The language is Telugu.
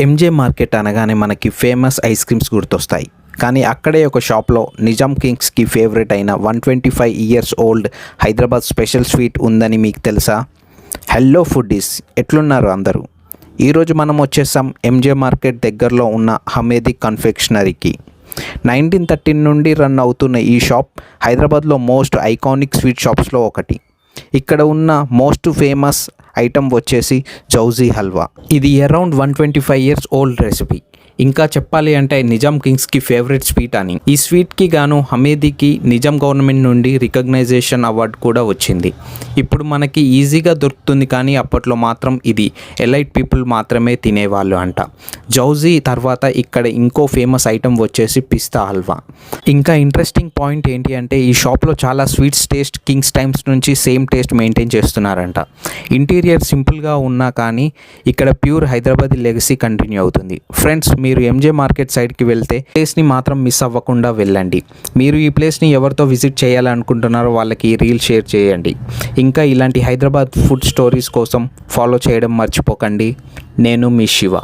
ఎంజే మార్కెట్ అనగానే మనకి ఫేమస్ ఐస్ క్రీమ్స్ గుర్తొస్తాయి. కానీ అక్కడే ఒక షాప్లో నిజాం కింగ్స్కి ఫేవరెట్ అయిన 125 years old Hyderabad special sweet ఉందని మీకు తెలుసా? హలో ఫుడ్డీస్, ఎట్లున్నారు అందరూ? ఈరోజు మనం వచ్చేసాం ఎంజే మార్కెట్ దగ్గరలో ఉన్న హమేది కన్ఫెక్షనరీకి. 1913 నుండి రన్ అవుతున్న ఈ షాప్ హైదరాబాద్లో మోస్ట్ ఐకానిక్ స్వీట్ షాప్స్లో ఒకటి. ఇక్కడ ఉన్న మోస్ట్ ఫేమస్ ఐటమ్ వచ్చేసి జౌజీ హల్వా. ఇది అరౌండ్ 125 ఇయర్స్ ఓల్డ్ రెసిపీ. ఇంకా చెప్పాలి అంటే నిజాం కింగ్స్కి ఫేవరెట్ స్వీట్ అని. ఈ స్వీట్కి గాను హమేదీకి నిజాం గవర్నమెంట్ నుండి రికగ్నైజేషన్ అవార్డు కూడా వచ్చింది. ఇప్పుడు మనకి ఈజీగా దొరుకుతుంది, కానీ అప్పట్లో మాత్రం ఇది ఎలైట్ పీపుల్ మాత్రమే తినేవాళ్ళు అంట. జౌజీ తర్వాత ఇక్కడ ఇంకో ఫేమస్ ఐటమ్ వచ్చేసి పిస్తా హల్వా. ఇంకా ఇంట్రెస్టింగ్ పాయింట్ ఏంటి అంటే ఈ షాప్లో చాలా స్వీట్స్ టేస్ట్ కింగ్స్ టైమ్స్ నుంచి సేమ్ టేస్ట్ మెయింటైన్ చేస్తున్నారంట. ఇంటీరియర్ సింపుల్గా ఉన్నా కానీ ఇక్కడ ప్యూర్ హైదరాబాదీ లెగసీ కంటిన్యూ అవుతుంది. ఫ్రెండ్స్, మీరు ఎంజే మార్కెట్ సైడ్కి వెళ్తే ప్లేస్ని మాత్రం మిస్ అవ్వకుండా వెళ్ళండి. మీరు ఈ ప్లేస్ని ఎవరితో విజిట్ చేయాలనుకుంటున్నారో వాళ్ళకి రీల్ షేర్ చేయండి. ఇంకా ఇలాంటి హైదరాబాద్ ఫుడ్ స్టోరీస్ కోసం ఫాలో చేయడం మర్చిపోకండి. నేను మీ శివ.